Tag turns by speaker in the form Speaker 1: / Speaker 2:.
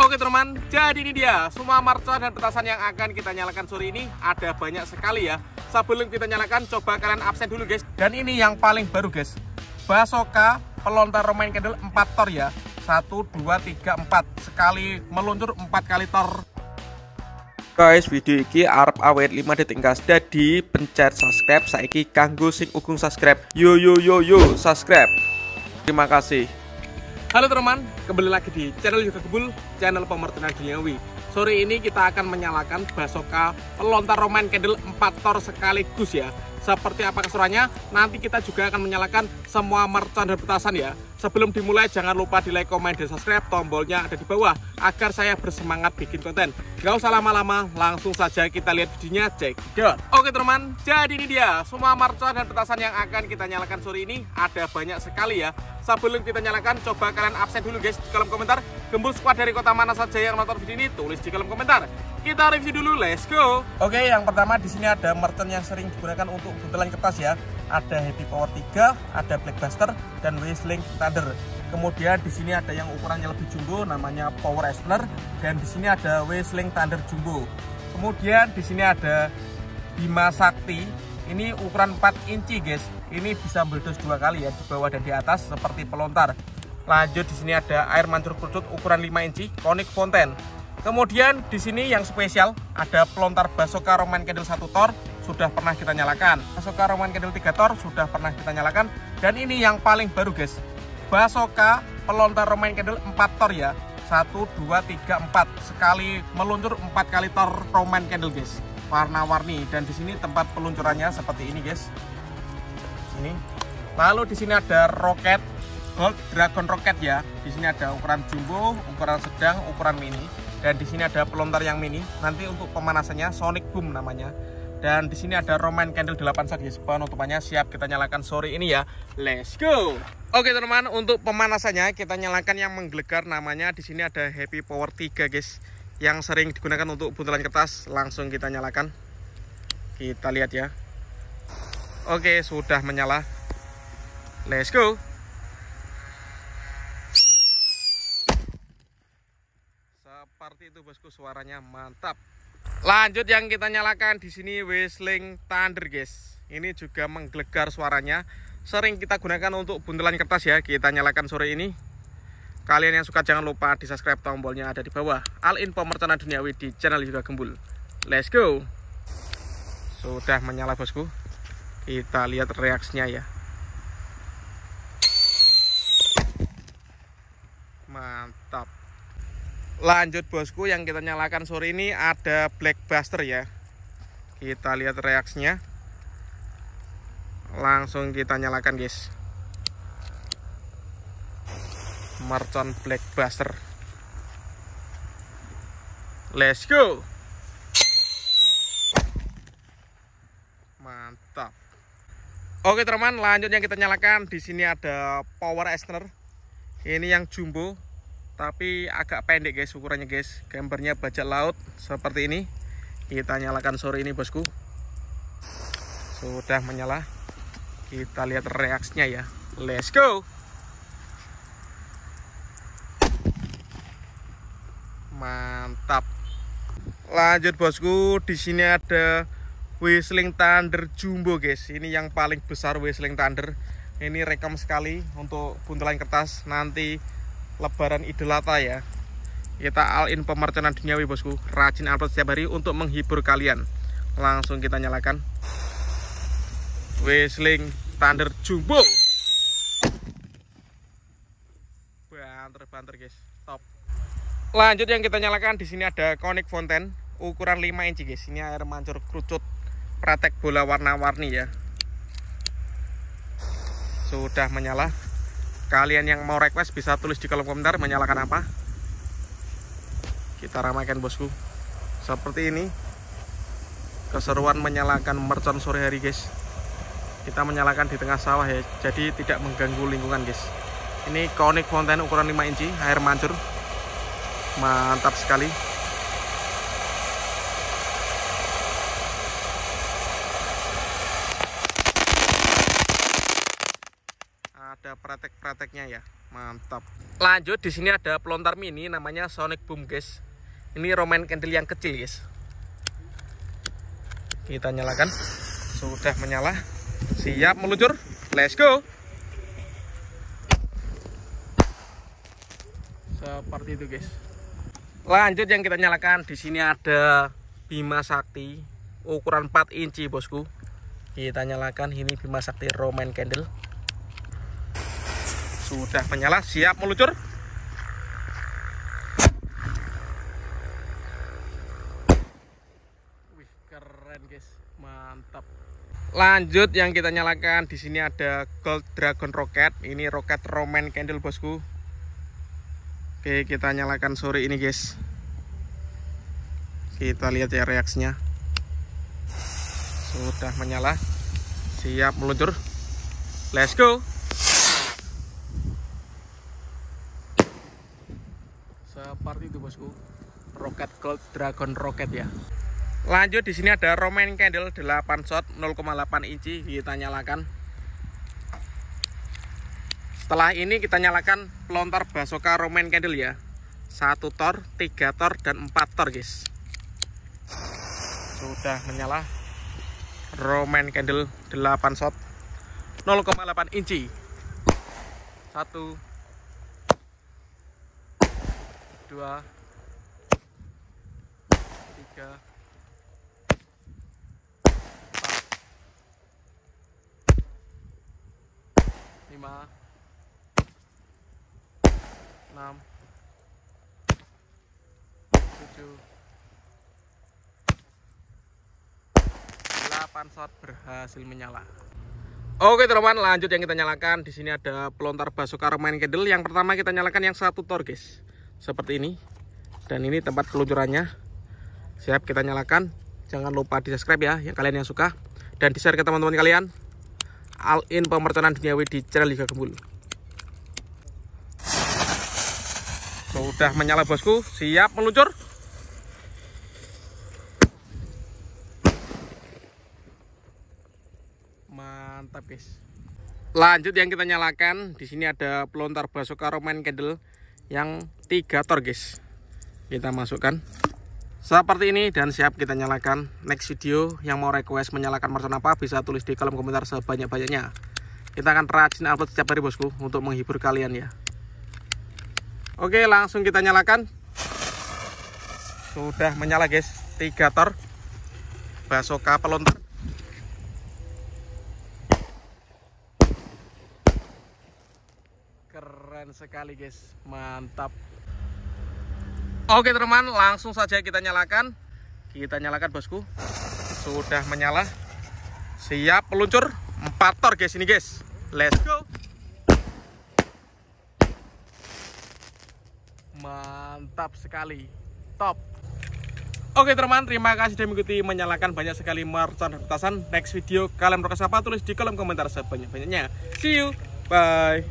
Speaker 1: Oke teman, jadi ini dia semua mercon dan petasan yang akan kita nyalakan sore ini. Ada banyak sekali ya. Sebelum kita nyalakan, coba kalian absen dulu guys. Dan ini yang paling baru guys, Basoka pelontar Roman candle 4 tor ya. 1, 2, 3, 4 sekali meluncur 4 kali tor. Guys, video ini arep awet 5 detik gas. Jadi pencet subscribe saiki kanggo sing ugung subscribe. Yo subscribe. Terima kasih. Halo teman, kembali lagi di channel Yoga Gebul, channel pemerintah duniawi. Sore ini kita akan menyalakan Basoka pelontar Roman candle 4 tor sekaligus ya. Seperti apa keseruannya? Nanti kita juga akan menyalakan semua mercon dan petasan ya. Sebelum dimulai jangan lupa di like, komen, dan subscribe. Tombolnya ada di bawah agar saya bersemangat bikin konten. Gak usah lama-lama, langsung saja kita lihat videonya. Check it out. Oke teman, jadi ini dia semua mercon dan petasan yang akan kita nyalakan sore ini. Ada banyak sekali ya. Sebelum kita nyalakan, coba kalian absen dulu guys di kolom komentar. Gembul squad dari kota mana saja yang nonton video ini, tulis di kolom komentar. Kita review dulu, let's go. Oke, yang pertama di sini ada mercon yang sering digunakan untuk buntelan kertas ya. Ada Happy Power 3, ada Blackbuster, dan Whistling Thunder. Kemudian di sini ada yang ukurannya lebih jumbo, namanya Power Explainer, dan di sini ada Whistling Thunder Jumbo. Kemudian di sini ada Bima Sakti. Ini ukuran 4 inci guys. Ini bisa meledos 2 kali ya, di bawah dan di atas seperti pelontar. Lanjut di sini ada air mancur kerucut ukuran 5 inci, Conic Fountain. Kemudian di sini yang spesial ada pelontar Basoka Roman candle 1 tor, sudah pernah kita nyalakan. Basoka Roman candle 3 tor sudah pernah kita nyalakan. Dan ini yang paling baru guys, Basoka pelontar Roman candle 4 tor ya. 1, 2, 3, 4 sekali meluncur 4 kali tor Roman candle guys. Warna-warni, dan di sini tempat peluncurannya seperti ini guys. Ini. Lalu di sini ada roket Gold Dragon Rocket ya. Di sini ada ukuran jumbo, ukuran sedang, ukuran mini. Dan di sini ada pelontar yang mini. Nanti untuk pemanasannya Sonic Boom namanya. Dan di sini ada Roman candle 8 set guys. Penutupannya siap kita nyalakan sore ini ya. Let's go. Oke teman-teman, untuk pemanasannya kita nyalakan yang menggelegar, namanya di sini ada Happy Power 3 guys. Yang sering digunakan untuk buntelan kertas. Langsung kita nyalakan. Kita lihat ya. Oke, sudah menyala. Let's go. Seperti itu bosku, suaranya mantap. Lanjut yang kita nyalakan di sini Whistling Thunder guys. Ini juga menggelegar suaranya. Sering kita gunakan untuk buntelan kertas ya. Kita nyalakan sore ini. Kalian yang suka jangan lupa di subscribe, tombolnya ada di bawah. All info mercon duniawi di channel Yoga Gembul. Let's go. Sudah menyala bosku. Kita lihat reaksinya ya. Mantap. Lanjut bosku, yang kita nyalakan sore ini ada Blackbuster ya. Kita lihat reaksinya. Langsung kita nyalakan guys. Mercon Blackbuster. Let's go. Mantap. Oke teman, lanjut yang kita nyalakan di sini ada Power Explainer. Ini yang jumbo, tapi agak pendek guys ukurannya guys. Gambarnya bajak laut seperti ini. Kita nyalakan sore ini bosku. Sudah menyala. Kita lihat reaksinya ya. Let's go. Mantap. Lanjut bosku, di sini ada Whistling Thunder Jumbo guys. Ini yang paling besar Whistling Thunder. Ini rekam sekali untuk buntelan kertas nanti Lebaran Idul Adha ya. Kita all in pemerconan duniawi bosku. Rajin upload setiap hari untuk menghibur kalian. Langsung kita nyalakan Whistling Thunder Jumbo. Banter guys, top. Lanjut yang kita nyalakan di sini ada Conic Fountain ukuran 5 inci guys. Ini air mancur kerucut pratek bola warna-warni ya. Sudah menyala. Kalian yang mau request bisa tulis di kolom komentar menyalakan apa. Kita ramaikan bosku. Seperti ini keseruan menyalakan mercon sore hari guys. Kita menyalakan di tengah sawah ya, jadi tidak mengganggu lingkungan guys. Ini Conic Fountain ukuran 5 inci air mancur. Mantap sekali. Ada pratek-prateknya ya. Mantap. Lanjut, di sini ada pelontar mini namanya Sonic Boom guys. Ini Roman candle yang kecil guys. Kita nyalakan. Sudah menyala. Siap meluncur. Let's go. Seperti itu guys. Lanjut yang kita nyalakan, di sini ada Bima Sakti ukuran 4 inci bosku. Kita nyalakan, ini Bima Sakti Roman candle. Sudah menyala, siap meluncur. Wih, keren guys, mantap. Lanjut yang kita nyalakan, di sini ada Gold Dragon Rocket. Ini roket Roman candle bosku. Oke, kita nyalakan sore ini guys. Kita lihat ya reaksinya. Sudah menyala, siap meluncur. Let's go. Seperti itu bosku, roket Gold Dragon Rocket ya. Lanjut, di sini ada Roman candle 8 shot 0,8 inci. Kita nyalakan. Setelah ini kita nyalakan pelontar Basoka Roman candle ya. 1 tor, 3 tor, dan 4 tor guys. Sudah menyala. Roman candle 8 shot 0,8 inci. 1, 2, 3, 4, 5, 6, 7, 8 shot berhasil menyala. Oke teman-teman, lanjut yang kita nyalakan. Di sini ada pelontar Basoka Roman candle. Yang pertama kita nyalakan yang 1 tor guys, seperti ini. Dan ini tempat peluncurannya. Siap, kita nyalakan. Jangan lupa di subscribe ya, yang kalian yang suka, dan di share ke teman-teman kalian. All in pemerconan duniawi di channel Liga Gembul. Sudah menyala bosku, siap meluncur. Mantap guys. Lanjut yang kita nyalakan, di sini ada pelontar Basoka Roman candle yang 3 tor guys. Kita masukkan seperti ini dan siap kita nyalakan. Next video yang mau request menyalakan mercon apa bisa tulis di kolom komentar sebanyak-banyaknya. Kita akan rajin upload setiap hari bosku untuk menghibur kalian ya. Oke, langsung kita nyalakan. Sudah menyala guys, 3 tor Basoka pelontar. Keren sekali guys, mantap. Oke teman-teman, langsung saja kita nyalakan. Kita nyalakan bosku. Sudah menyala. Siap meluncur. 4 tor guys ini guys. Let's go. Mantap sekali. Top. Oke teman-teman, terima kasih sudah mengikuti menyalakan banyak sekali mercon dan petasan. Next video kalian request apa tulis di kolom komentar sebanyak-banyaknya. See you. Bye.